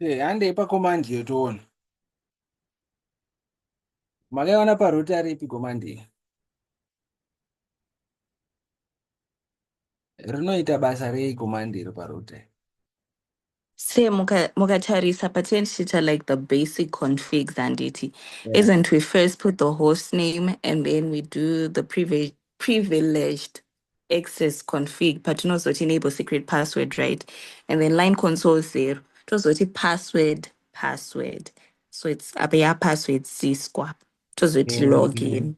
Handei pacommand yotoona. Makaiona parouter ripi command iyi? Rinoita basa rei command iri parouter? Say mukatarisa patential like the basic configs and it Yeah. isn't we first put the host name and then we do the privileged access config but also enable secret password, right? And then line console there. It was what password. So it's a password C square. It was what login.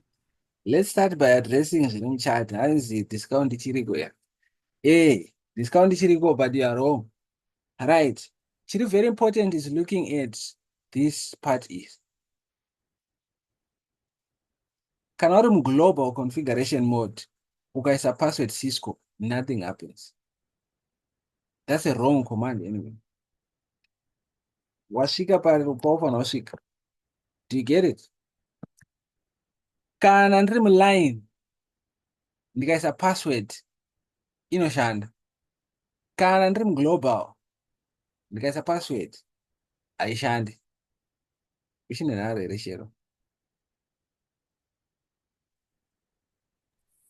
Let's start by addressing zvinomuchat. Hanzi discount chiriko here. Hey, discount chiriko, but you are wrong. Right. Chiri very important is looking at this part is. Kana uri global configuration mode, ukaisa password Cisco, nothing happens. That's a wrong command anyway. Wasvika pari paufanira kusvika. Do you get it? Kana ndiri muline ndikaisa password inoshanda. Kana ndiri muglobal ndikaisa password haishandi. Uchine nharo here chero.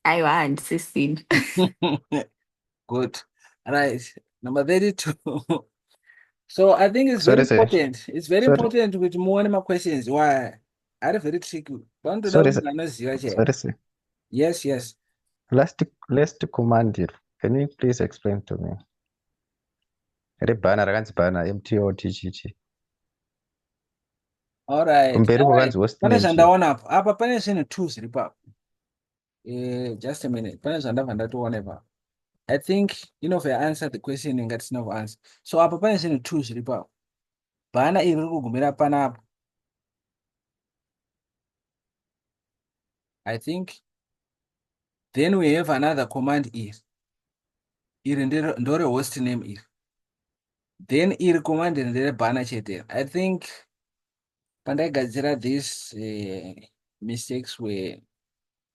I want 16. Good. Right. Number 32. So I think it's very Sorry, sir. important. It's very Sorry, important with more questions. Why? Are very tricky. sorry, sir. Sorry, sir. Yes, yes. Last command here. Can you please explain to me? Rebana rakanzi bana MTO TGT. All right. Kumberi kwakanzi host Pane name chii? zvandaona apa. Apa pane zvinhu two zviri papo. Just a minute. Pane zvandabva ndatoona ipapo. I think for answer the question ingatisina kuanswer. So apa pane zvinhu two zviri papo. Bhana iri riri kugumira panapa. I think then we have another command iri. Iri ndore host name iri. Then iri command ndere bhana chete. I think pandaigadzira this mistakes were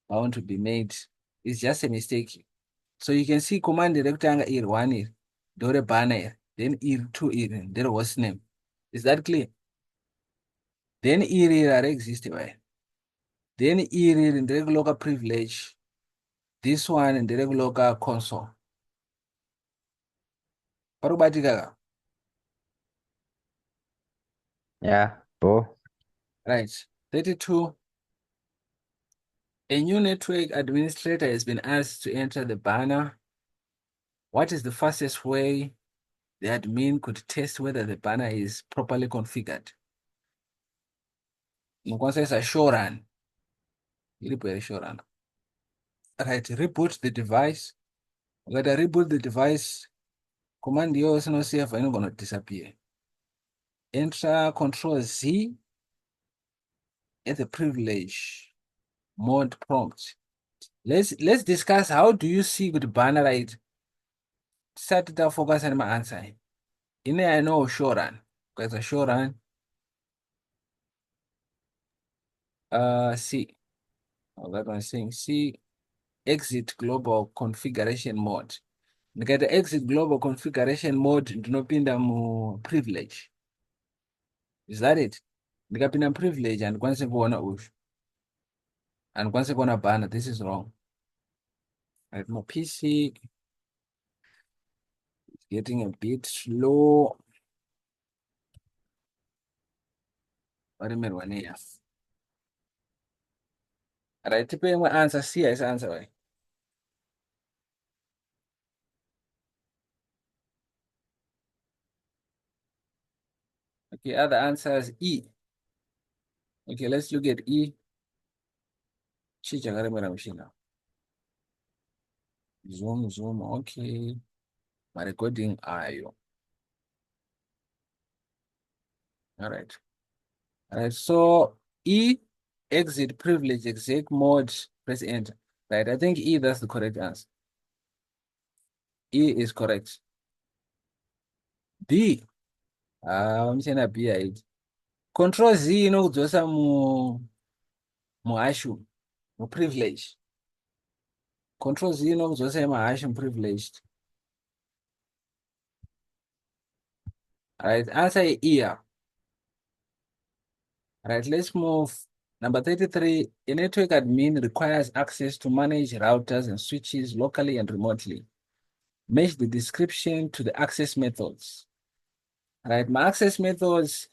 bound to be made. It's just a mistake. So you can see command rekutanga iri one iri ndore bhana iri. Then iri two iri ndere host name. Is that clear? Then iri exist by. Then iri ndere local privilege. This one ndere local console. Parubatika. Yeah, bro. Right. 32. A new network administrator has been asked to enter the banner. What is the fastest way the admin could test whether the banner is properly configured? Nokwanisa show run. Show run. Right. Reboot the device. Let reboot the device. Command yours no save and gonna disappear. Enter Control Z at the privilege mode prompt. Let's discuss how do you see the banner right. Start to focus on my answer. In I know show run. Because a show run. C. Oh, that one saying C. Exit global configuration mode. Get the exit global configuration mode ndinopinda mu privilege. Is that it? Ndikapinda privilege and kwanise kuona ushu. And kwanise kuona banner. This is wrong. Right, my PC is getting a bit slow. What am I running here? Right, tipe my answer C is answer right. Okay, other answer is E. Okay, let's look at E. Chichakaremera machine. Zoom, okay. My recording ayo. All right. All right, so E, exit privilege, exec mode, press enter. Right, I think E, that's the correct answer. E is correct. B, I'm saying a B, right? Control Z, inokudzosa mu hash, mu privilege. Control Z inokudzosa mu hash mu privileged. Right, answer here. Right, let's move. Number 33, a network admin requires access to manage routers and switches locally and remotely. Match the description to the access methods. Right, my access methods,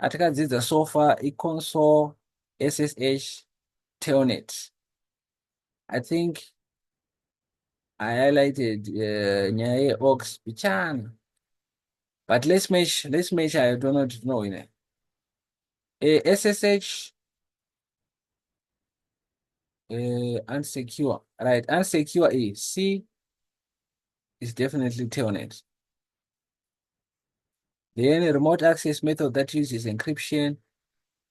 atakadzidza so far, console, SSH, telnet. I think I highlighted nyaya aux pichana. But let's match, I don't know, you know. SSH, unsecure. Right, unsecure is C is definitely telnet. The only remote access method that uses encryption,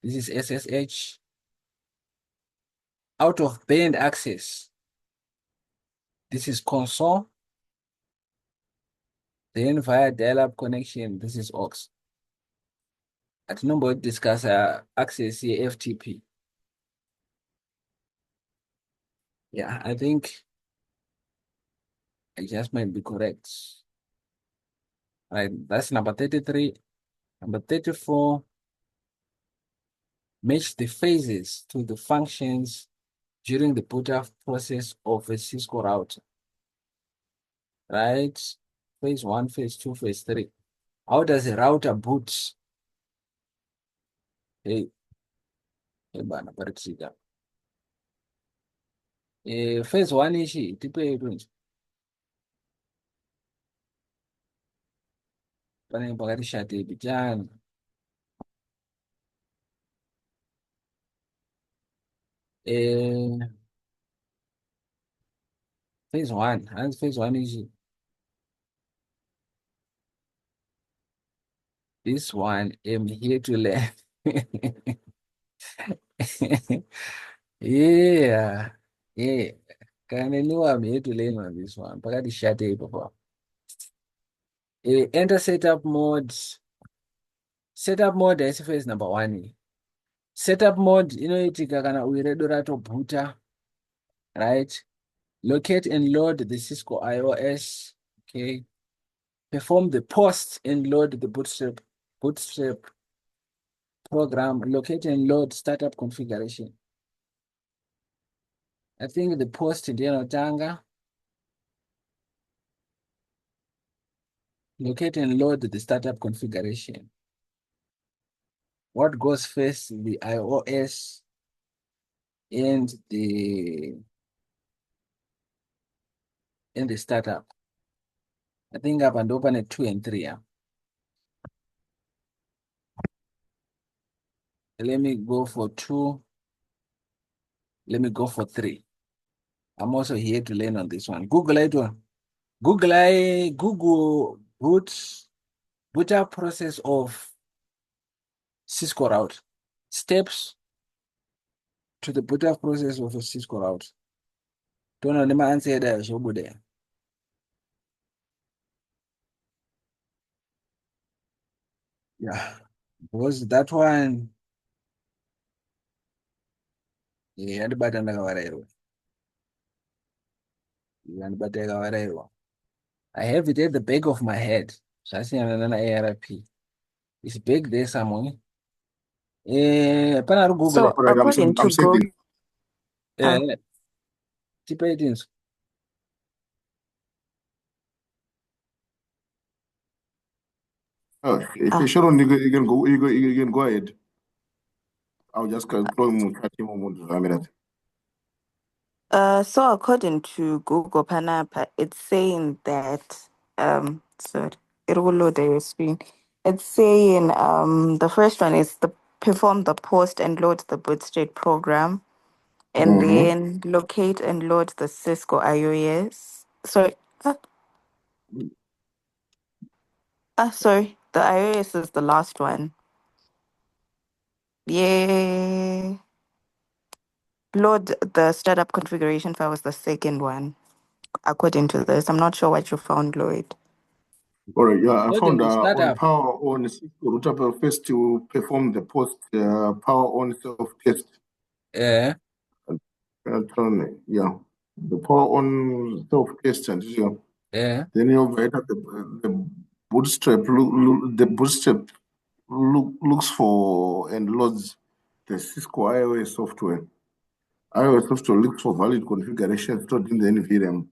this is SSH. Out of band access, this is console. Then via dial-up connection, this is aux. At number discuss access here, FTP. Yeah, I think I just might be correct. Right, that's number 33. Number 34, match the phases to the functions during the boot up process of a Cisco router. Right, phase 1, phase 2, phase 3. How does a router boot? Hey, bana parikusika. Phase 1 ishi tipe kunje. Pane pakati shate pichana. Phase 1, hands phase 1 ishi. This one, I'm here to learn. Yeah, yeah. Can anyone I'm here to learn on this one? Pakati shate papa. Enter setup mode. Setup mode is phase number 1. Setup mode, inoitika kana uiredo ratobhuta, right? Locate and load the Cisco IOS. Okay. Perform the post and load the bootstrap program. Locate and load startup configuration. I think the post tanga. Locate and load the startup configuration. What goes first, the iOS and the startup? I think up and open at 2 and 3. Yeah. Let me go for 2. Let me go for 3. I'm also here to learn on this one. Google it one. Google boot up process of Cisco route. Steps to the boot up process of a Cisco route. Don't know, let me answer that. So good there. Yeah. Was that one? Yeah, the button I have it at the back of my head. So I see another ARP. It's big there somewhere. Pana Google So it. All right, according I'm to Google, sending. Type it in. Oh, if Sharon, you can go. You can go ahead. I'll just close a minute. so according to Google Panapa, it's saying that sorry, it will load your screen. It's saying the first one is the perform the post and load the bootstrap program, and Mm-hmm. then locate and load the Cisco iOS. Sorry, sorry, the iOS is the last one. Yeah, load the startup configuration file was the second one. According to this, I'm not sure what you found, Lloyd. All right. Yeah, I Loading found the on startup. Power On Cisco router first to perform the post Power On self test. Yeah. Yeah, the Power On self test and yeah. Yeah. Then you enter the Bootstrap looks for and loads the Cisco iOS software. iOS software looks for valid configuration stored in the NVRAM.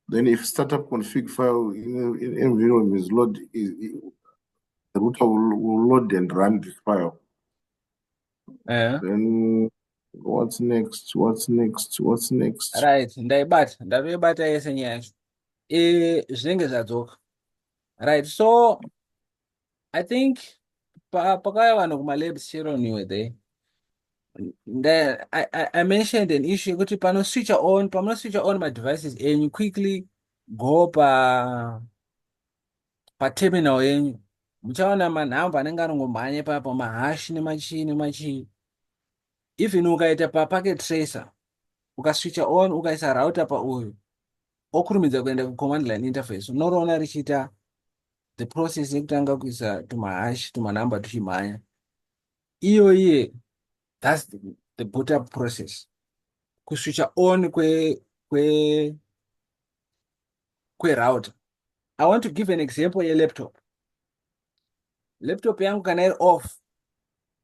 Then if startup config file in NVRAM is loaded, the router will load and run this file. Then what's next? Right, ndatoibata yese nyaya yacho. Zvinenge zvadzoka. Right, so I think pakauya vanhu kumalabs chero niwe there. I mentioned an issue yekuti pamuno switch on my devices enyu, quickly go terminal yenyu, muchaona manhamba anenge anongomhanya ipapo, mahash nemachii. Even ukaita packet tracer ukaswitcha on ukaisa router pauyu, okurumidza kuenda kucommand line interface, unoona richiita the process yekutanga kuisa tumahash tumanhamba tuchimhanya. Iyoiye, that's the boot up process. Kuswitcha on kwe router. I want to give an example laptop yangu kana iri off.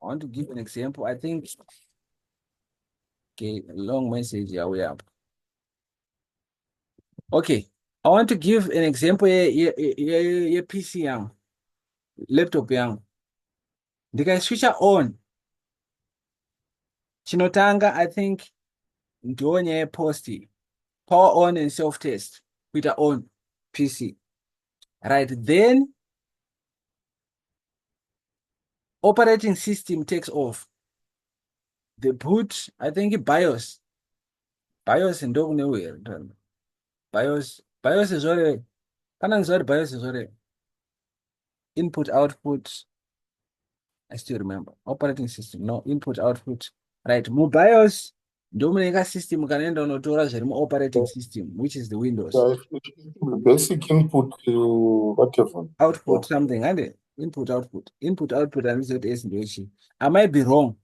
I want to give an example. I think, okay, long message here we up. Okay, I want to give an example ye PC yangu, laptop yangu. Ndikaiswitcha on, chinotanga I think ndonyaya post power on and self test kuita on PC. Right, then operating system takes off. The boot, I think BIOS ndo kunewhere. BIOS is already, kana nzori BIOS is already input output. I still remember operating system, no input output. Right, BIOS ndo muneka system kanaenda unotora zviri operating system, which is the Windows. Basic input whatever. Output something, and input output and s ndochi. I might be wrong,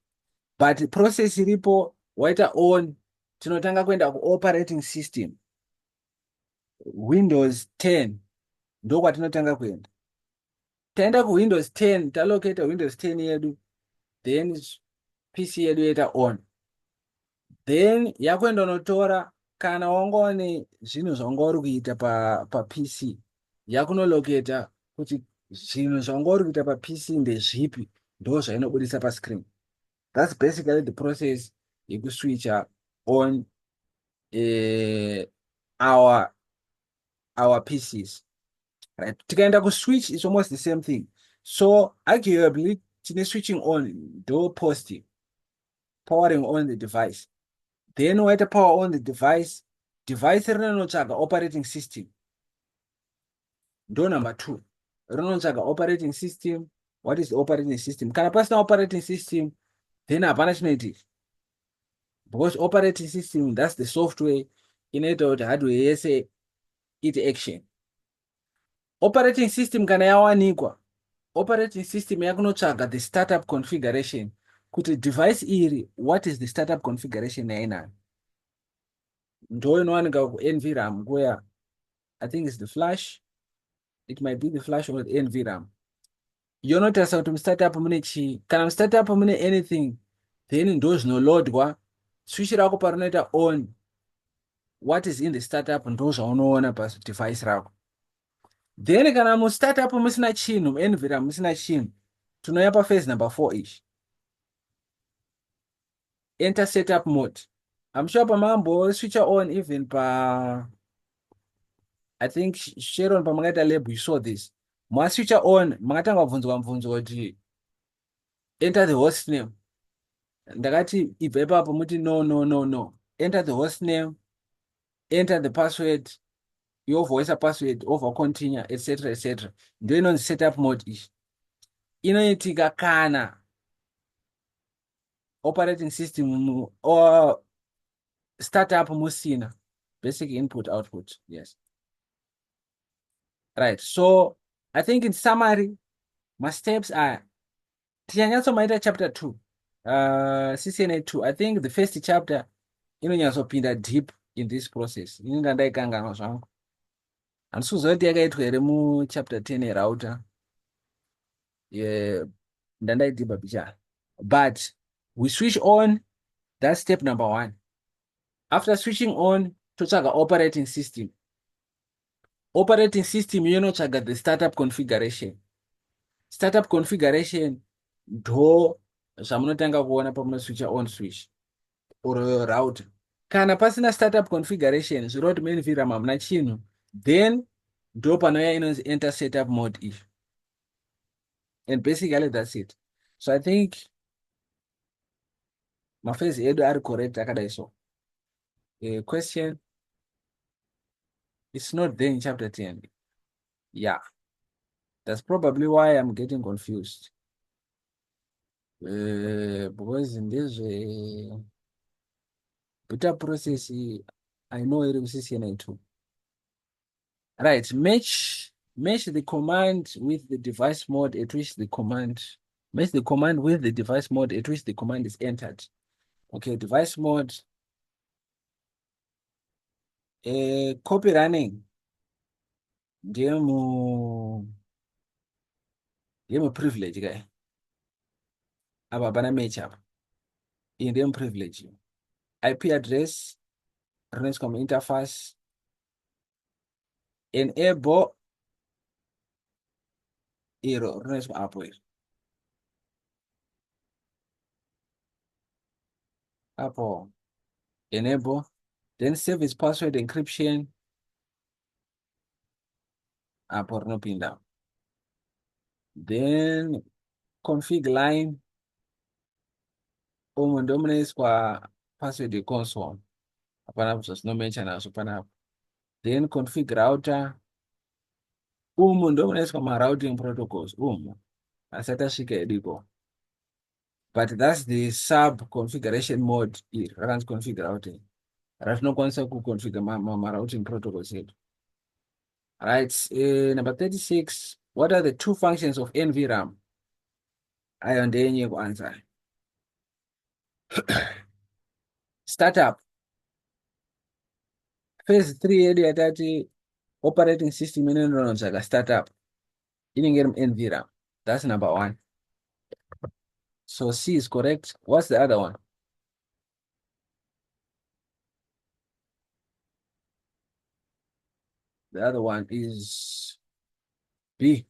but process iripo waita on, tinotanga kuenda operating system. Windows 10 ndo kwatinotanga kuenda. Taenda Windows 10, talocate Windows 10 yedu, then PC yedu yeta on. Then yakwenda unotora kana wangone zvinhu zvangori kuita pa PC, yakunoloketa kuti zvinhu zvangori kuita pa PC ndezvipi, ndo zvainobudisa pa screen. That's basically the process yekuswitcha on our PCs. Right, tikaenda kuswitch is almost the same thing. So arguably tine switching on ndo post powering on the device. Then waita power on the device rinotsvaga operating system, ndo number 2. Rinotsvaga operating system. What is the operating system? Kana pasina operating system, then hapana chinoitika, because operating system, that's the software inoita kuti hardware yese ite action. Operating system kana yawanikwa, operating system yakunotsvaga the startup configuration, kuti device iri, what is the startup configuration yainayo. Ndo inowanika ku NVRAM, where I think it's the flash. It might be the flash or the NVRAM. Yonotarisa kuti startup mune chii. Kana startup mune anything, then ndo zvinoloadwa. Switch rako parinoita on, what is in the startup ndo zvaunoona pa device rako. Then kana mu startup musina chinhu, NVRAM musina chinhu, tunoya pa phase number 4 ish. Enter setup mode. I'm sure pamambo switch on even pa, I think Sharon pamakaita lab you saw this. Mwa switch on, makatanga bvunzo kuti enter the host name. Ndakati ibve papo muti no. Enter the host name, enter the password, your voice a password, over continue, etc. Ndo inonzi setup mode ishi. Inoitika kana operating system or startup musina basic input output. Yes. Right. So I think in summary, my steps are tinyanyatsomaita chapter 2, CCNA 2. I think the first chapter inonyatsopinda deep in this process. Inenda ndaikanganwa zvangu. handisi kuziva kuti yakaitwa here muchapter 10 yerouter ndandaidhibha pichana. But we switch on, that's step number 1. After switching on, totsvaga operating system. Operating system inotsvaga the startup configuration. Startup configuration ndo zvamunotanga kuona pamunoswitcha on switch or router. Kana pasina startup configuration zvirova kuti main VRAM hamuna chinhu, then ndo panouya inonzi enter setup mode if. And basically that's it. So I think mafezi edu are correct akadai so. Question, it's not there in chapter 10. Yeah, that's probably why I'm getting confused. Because in this beta process, I know it is CCNA2. Right, match the command with the device mode at which the command, match the command with the device mode at which the command is entered. Okay, device mode, copy running, demo privilege guy. Ababana match up. In them privilege. IP address, RNSCOM interface, enable error RNSCOM upward. Apple enable, then service password encryption. Apple no pin down. Then config line. Dominance kwa password console. Hapana just no mention as hapana. Then config router. Dominance kwa routing protocols. Asata shika ediko. But that's the sub configuration mode. It runs config routing. There's no concept to configure my routing protocols yet. Right. Number 36. What are the 2 functions of NVRAM? I on the answer. Startup. Phase 3 area that operating system in runs like a startup. In NVRAM. That's number 1. So C is correct. What's the other one? The other one is B.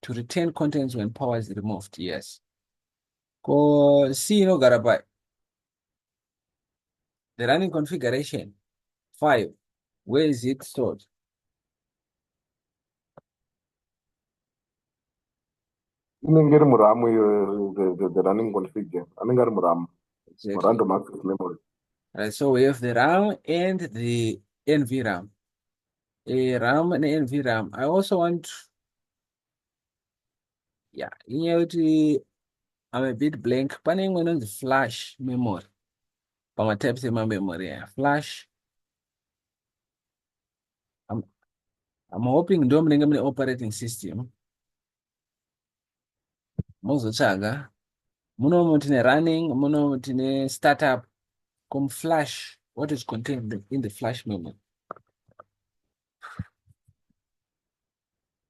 To retain contents when power is removed. Yes. C no garabai. The running configuration. 5. Where is it stored? Inengeri muramu the running config. Anengeri muramu. Exactly. Random access memory. Right, so we have the RAM and the NVRAM. RAM and NVRAM. I also want, yeah, I'm a bit blank. Panning when on the flash memory. But my types in my memory. Flash. I'm hoping dominating the operating system. Mozo chaga. Muno mutine running, muno mutine startup. Come flash. What is contained in the flash memory?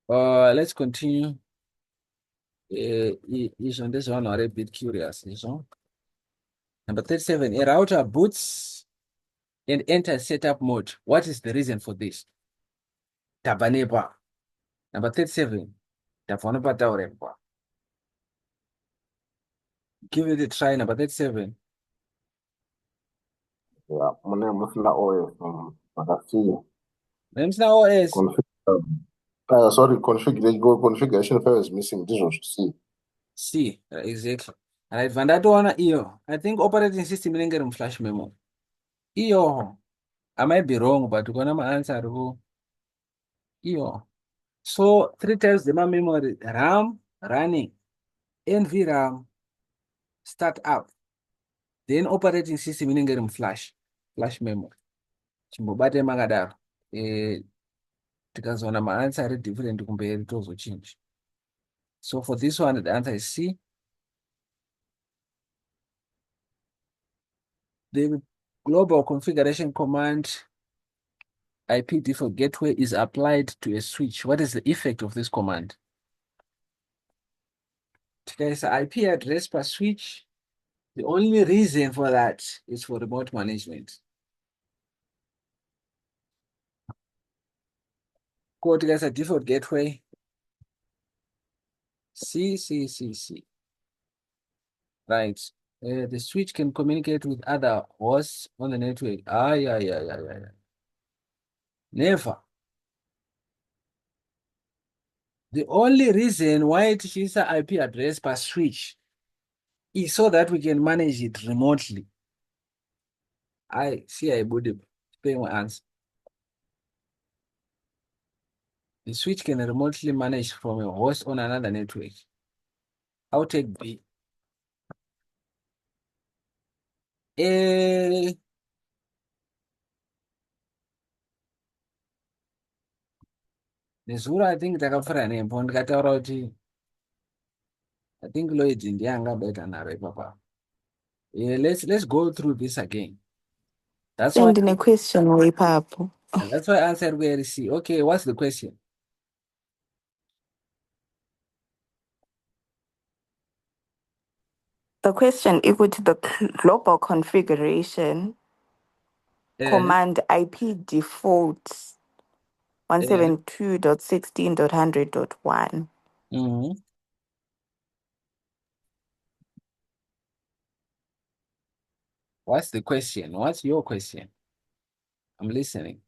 Let's continue. Is on this one are a bit curious. Number 37. A router boots and enters setup mode. What is the reason for this? Tabanepa. Number 37. Tabanepa taurempa. Give it a try. Number 37. Yeah, my name is OS. Name's now OS. Configuration file is missing. This was C. C, exactly. Right, Vandatuana EO. I think operating system in flash memory. EO. I might be wrong, but we're gonna answer EO. So 3 times the memory: RAM, running, NVRAM, start up. Then operating system in flash memory. Chimbobate magadaro. Tikazona answer different compared to change. So for this one, the answer is C. The global configuration command IP default gateway is applied to a switch, what is the effect of this command? There's an IP address per switch. The only reason for that is for remote management. Go to a default gateway. C. Right. The switch can communicate with other hosts on the network. Yeah. Never. The only reason why it is an IP address per switch is so that we can manage it remotely. I would pay my answer. The switch can remotely manage from a host on another network. I'll take B. Nezuro, I think takafura nembo ndikataura kuti I think Lloyd ndiye angabeta naro papa. Let's go through this again. That's why Sending a question way papo. that's why I answered where C. Okay, what's the question? The question equal to the global configuration command IP defaults 172.16.100.1. What's the question? What's your question? I'm listening.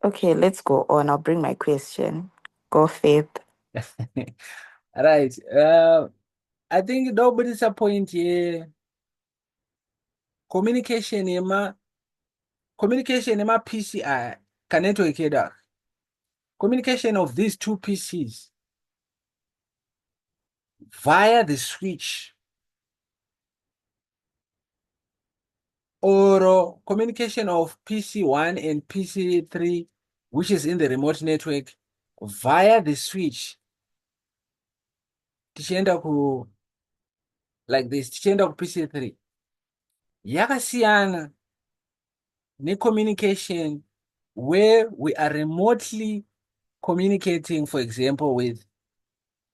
Okay, let's go on. I'll bring my question. Go Faith. Right. I think nobody disappoint here. Communication ema PCI can network header. Communication of these two PCs via the switch or communication of PC1 and PC3, which is in the remote network, via the switch. Tichienda ku like this, tichienda ku PC3. Yakasiyana ne communication where we are remotely communicating, for example, with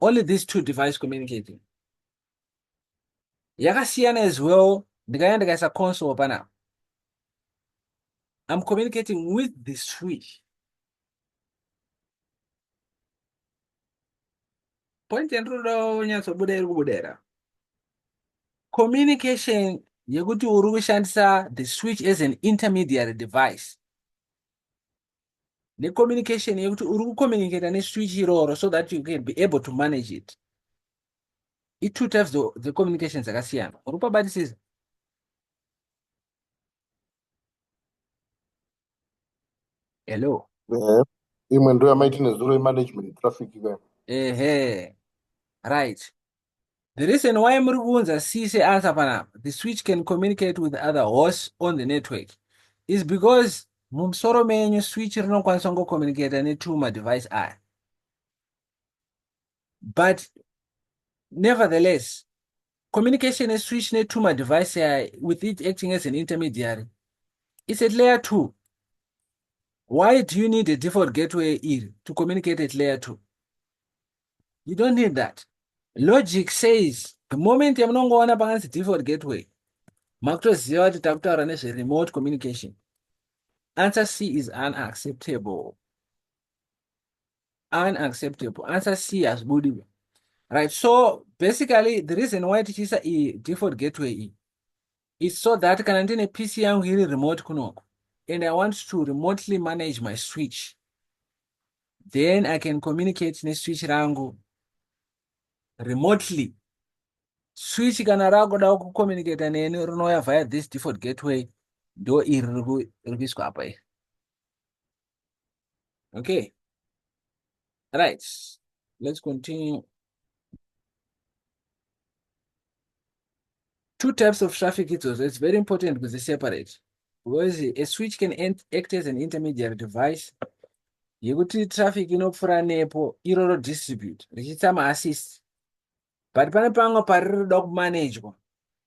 only these two devices communicating. Yakasiyana as well. Ndikaenda kaisa console pana. I'm communicating with the switch. Point endrodo nyatsobuda iri kubudera. Communication yekuti uri kushandisa the switch as an intermediary device. The communication yekuti uri kucommunicate ne switch iroro so that you can be able to manage it. It two types the communications akasiyana. Uri pabatisiza. Hello. Imwe ndo yamaiti nezuro management traffic there. Right. The reason why muri kuunza C say answer panapa, the switch can communicate with other hosts on the network is because mumusoro menyu switch rinokwanisa kungocommunicate netuma device aya. But nevertheless, communication is switch netuma device aya with it acting as an intermediary. It's at layer 2. Why do you need a default gateway here to communicate at layer 2? You don't need that. Logic says the moment yamunongoona pakanzi default gateway, makutoziva kuti takutaura nezve-remote communication. Answer C is unacceptable. Unacceptable. Answer C has budi. Right. So basically, the reason why tichiisa a default gateway is so that kana ndine PC yangu iri remote kunoko, and I want to remotely manage my switch, then I can communicate neswitch rangu remotely. Switch kana rakuda kucommunicate neni rinouya via this default gateway, ndo iri riri kuiswa apa iri. Okay. Right. Let's continue. Two types of traffic it's very important because they separate. Because a switch can act as an intermediary device. Yekuti traffic inopfuura nepo iroro distribute richiita assist. But pane pamwe pariri kuda kumanagwa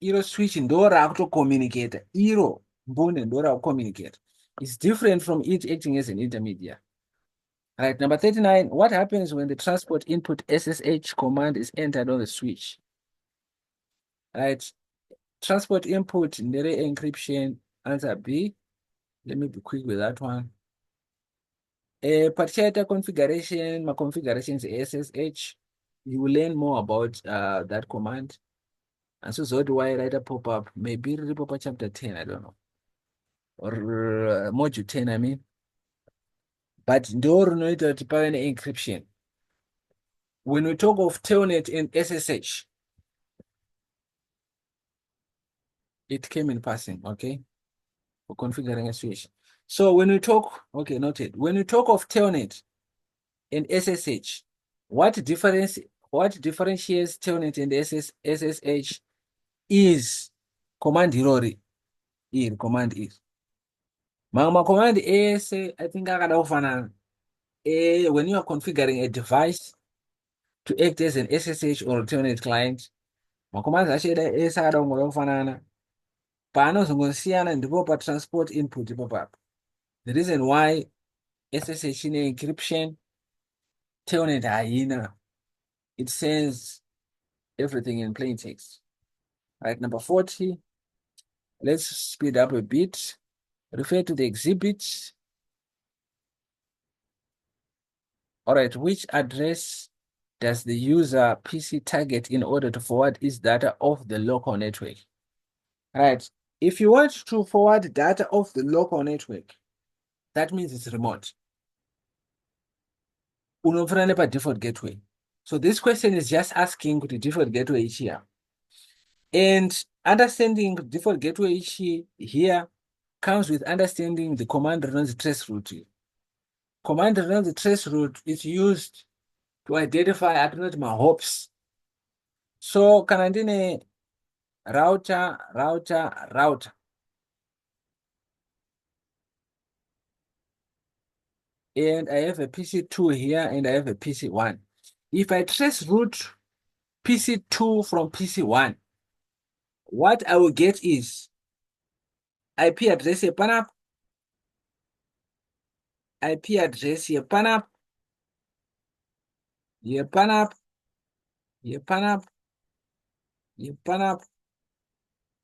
iro switch ndo rakutocommunicate, iro mbune ndo rakucommunicate. It's different from it acting as an intermediary. Right, number 39, what happens when the transport input SSH command is entered on the switch? Right, transport input, ndere encryption, answer B. Let me be quick with that one. Particular configuration, my configurations SSH. You will learn more about that command. And so do I write a pop-up? Maybe it'll pop up chapter 10, I don't know. Or module 10, I mean. But don't know that encryption. When we talk of Telnet and SSH, it came in passing, okay? For configuring a switch. So when we talk, okay, noted. When we talk of Telnet and SSH, what differentiates Telnet and SSH is command irori. Command is. Mama command is, I think I got when you are configuring a device to act as an SSH or Telnet client, my command actually is I don't know panozongosiyana ndipo pa transport input ipapo. The reason why SSH ine encryption, Telnet haina. It says everything in plain text. Right, number 40. Let's speed up a bit. Refer to the exhibit. All right, which address does the user PC target in order to forward its data off the local network? Right, if you want to forward data off the local network, that means it's remote. Unofana nepa default gateway. So this question is just asking the default gateway here. And understanding default gateway here comes with understanding the command runs trace route. Command runs trace route is used to identify alternate hops. So kanandine router. And I have a PC2 here and I have a PC1. If I trace route PC2 from PC1, what I will get is IP address here panap, IP address here panap, here panap, here panap, here panap,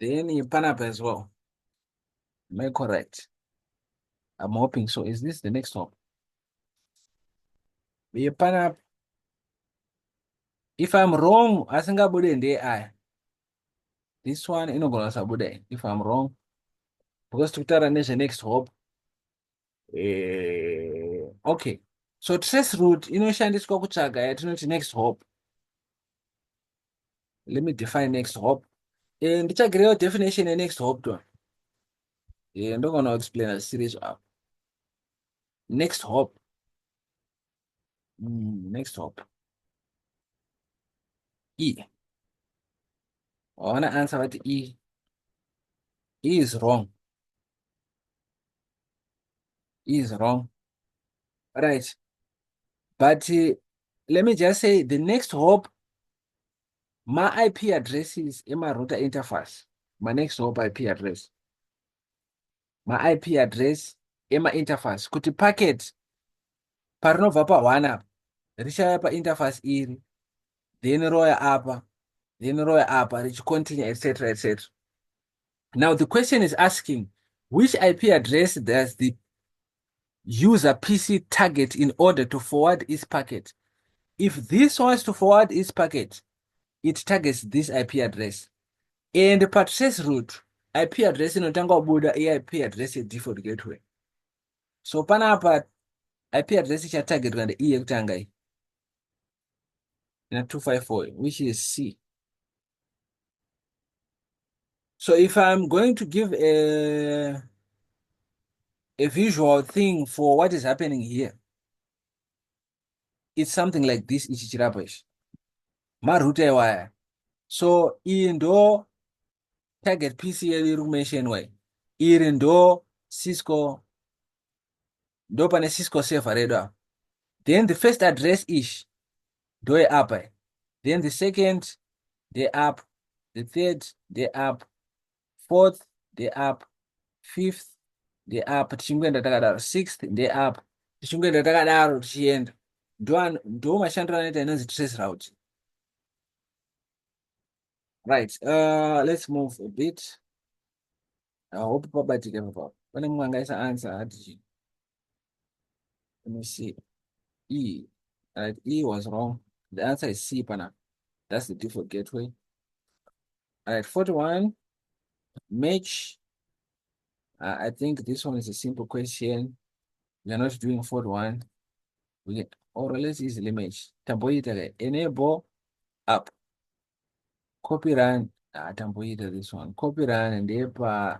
then here panap as well. Am I correct? I'm hoping so. Is this the next one? Here panap. If I'm wrong, I think I would end AI. This one, you know, if I'm wrong, because to tell the next hope. Okay, so trace route inoshandiswa kutsvaga yatinoti next hop. Let me define next hop. Ndichagirewo definition yenext hop to. Ndogona explain a series up. Next hop. Next hop. E. I wanna answer what E. E is wrong. E is wrong. Right. But let me just say the next hop, my IP address is in my router interface. My next hop IP address. My IP address in my interface. Kuti packet parinobva pa1 apa richauya painterface iri, then roya apa, richicontinue, etc., etc. Now the question is asking, which IP address does the user PC target in order to forward its packet? If this wants to forward its packet, it targets this IP address. And pa trace route, IP address inotanga kubuda IP address default gateway. So panapa IP address ichatargetwa nde yekutanga iyi. 254, which is C. So if I'm going to give a visual thing for what is happening here, it's something like this. Ichichirapash ma router wire. So ndo target PC iri mention iri ndo Cisco, ndo pane Cisco server redo. Then the first address is ndo app. Then the second the app The third, they're up. Fourth, they're up. Fifth, they're up. Tichingwenda takadaro. Sixth, they're up. Tichingwenda takadaro tichienda. Ndo mashandiro anoita inonzi trace route. Right. Let's move a bit. I hope pabatike papapo. Pane mumwe angaisa answer ati. Let me see. E. Right. E was wrong. The answer is C, pana. That's the default gateway. All right. 41. Match. I think this one is a simple question. We are not doing 41. Or let's easily match. Tamboita enable up. Copy run. Tamboita this one. Copy run and thereby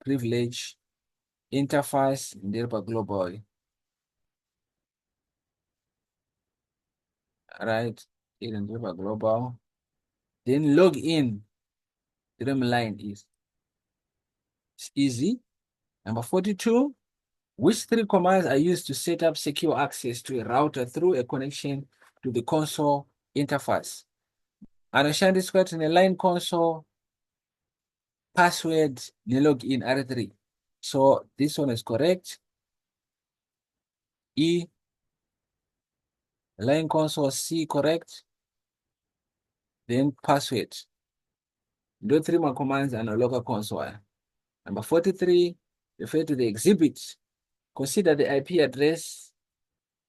privilege interface and thereby global. Right. And thereby global. Then log in. The line is easy. Number 42. Which three commands are used to set up secure access to a router through a connection to the console interface? Anoshandi squared in a line console, password, login R3. So this one is correct. E, line console, C, correct. Then password. Those three more commands are no local console. Number 43, refer to the exhibit. Consider the IP address,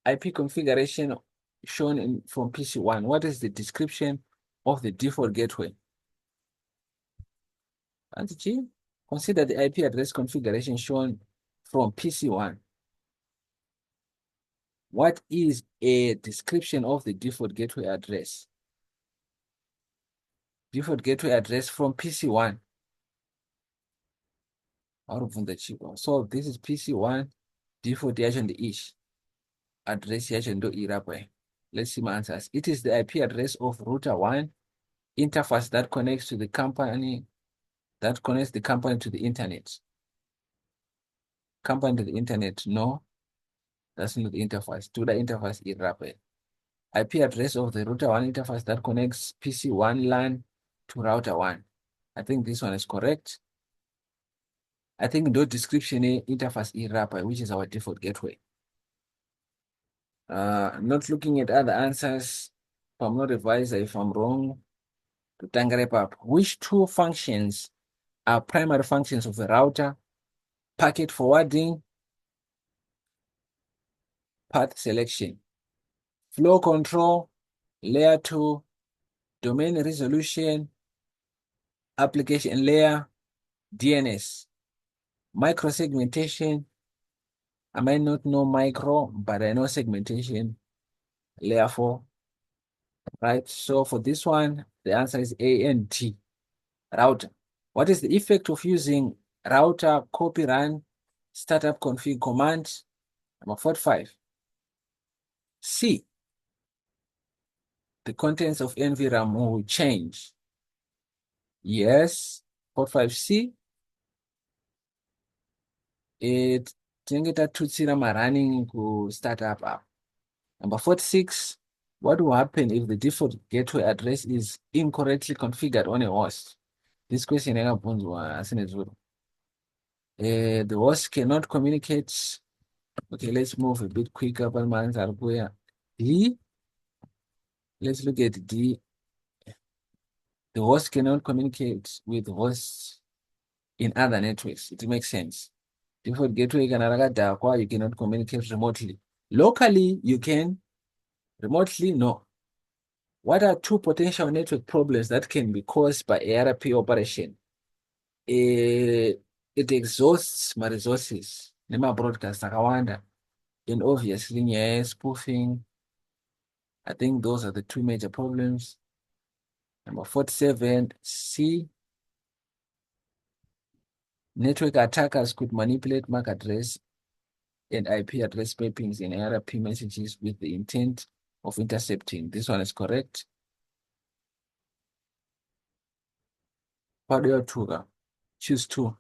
IP configuration shown from PC1. What is the description of the default gateway? And consider the IP address configuration shown from PC1. What is a description of the default gateway address? Default gateway address from PC1. So this is PC1, default yacho ish. Address yacho ndo irapa. Let's see my answers. It is the IP address of router 1, interface that connects to the company, that connects the company to the internet. Company to the internet, no. That's not the interface. To the interface irapa. IP address of the router 1 interface that connects PC1 LAN to router 1. I think this one is correct. I think the description interface irapa, which is our default gateway. Not looking at other answers. If I'm not advised, if I'm wrong, to tangle up. Which two functions are primary functions of a router? Packet forwarding, path selection, flow control, layer 2, domain resolution, application layer, DNS, microsegmentation. I might not know micro, but I know segmentation, layer 4. Right, so for this one, the answer is A and T, router. What is the effect of using router copy run startup config command? Number 45. C, the contents of NVRAM will change. Yes. 45C, it tinenge tatutsira running ku startup app. Number 46, what will happen if the default gateway address is incorrectly configured on a host? This question yakabvunzwa asine zuro. The host cannot communicate. Okay, let's move a bit quicker. D. Let's look at D. The host cannot communicate with hosts in other networks. It makes sense. Default gateway you cannot communicate remotely. Locally, you can. Remotely, no. What are two potential network problems that can be caused by ARP operation? It exhausts my resources. Nema broadcast akawanda. And obviously, spoofing. I think those are the two major problems. Number 47, C. Network attackers could manipulate MAC address and IP address mappings in ARP messages with the intent of intercepting. This one is correct. Choose 2.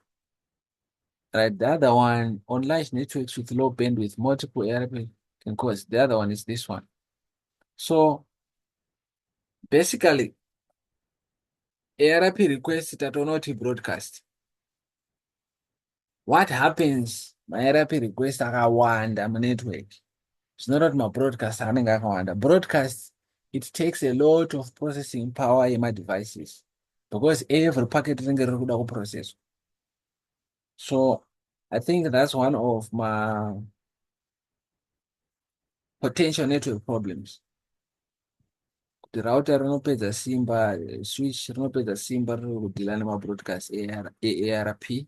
Right, the other one, on large networks with low bandwidth, multiple ARP can cause. The other one is this one. So basically, ARP request tatoona kuti broadcast. What happens ARP request akawanda munetwork? Zvinota kuti mabroadcast anenge akawanda. Broadcast, it takes a lot of processing power yemadevices because every packet rinenge riri kuda kuprocesswa. So I think that's one of my potential network problems. The router rinopedza simba, switch rinopedza simba riri kudhila nemabroadcast ARP.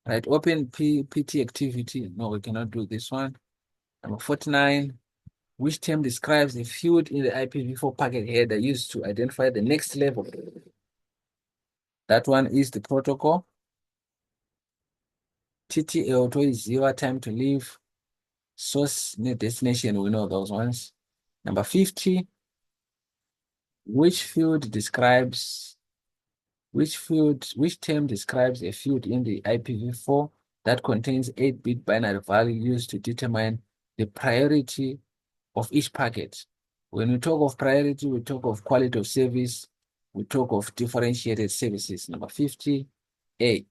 Right, open PT activity. No, we cannot do this one. Number 49. Which term describes the field in the IPv4 packet header used to identify the next level? That one is the protocol. TTL is 0, time to leave. Source, destination, we know those ones. Number 50. Which term describes a field in the IPv4 that contains 8-bit binary value used to determine the priority of each packet? When we talk of priority, we talk of quality of service, we talk of differentiated services. Number 50A.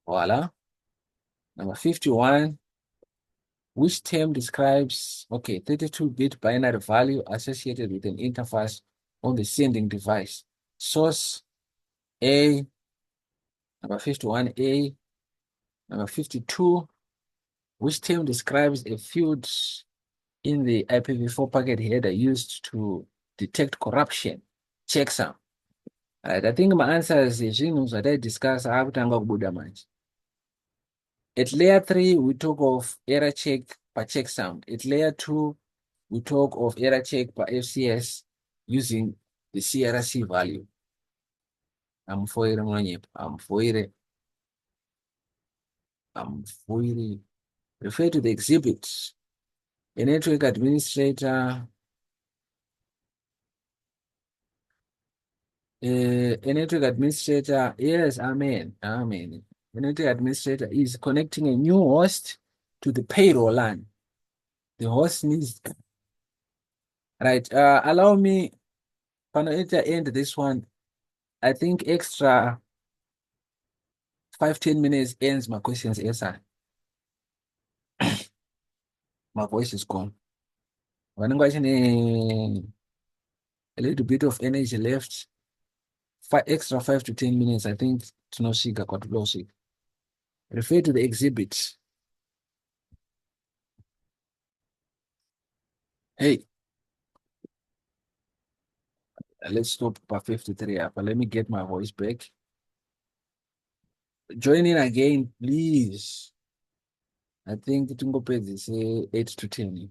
Voila. Number 51. Which term describes, 32-bit binary value associated with an interface on the sending device? Source A. Number 51A. Number 52. Which term describes a field in the IPv4 packet header used to detect corruption? Checksum. Right, I think my answers is that I discuss akutanga kubuda manje. At layer 3, we talk of error check per checksum. At layer 2, we talk of error check per FCS using the CRC value. I'm foire. Refer to the exhibit. A network administrator. Yes, amen. A network administrator is connecting a new host to the payroll LAN. The host needs. Right. Allow me to end this one. I think extra 5-10 minutes ends my questions answer. My voice is gone. When I'm watching a little bit of energy left, extra 5 to 10 minutes, I think to no shika kwa tulosi. Refer to the exhibit. Hey, let's stop by 53 up. Let me get my voice back. Join in again, please. I think Tungo page is 8 to 10.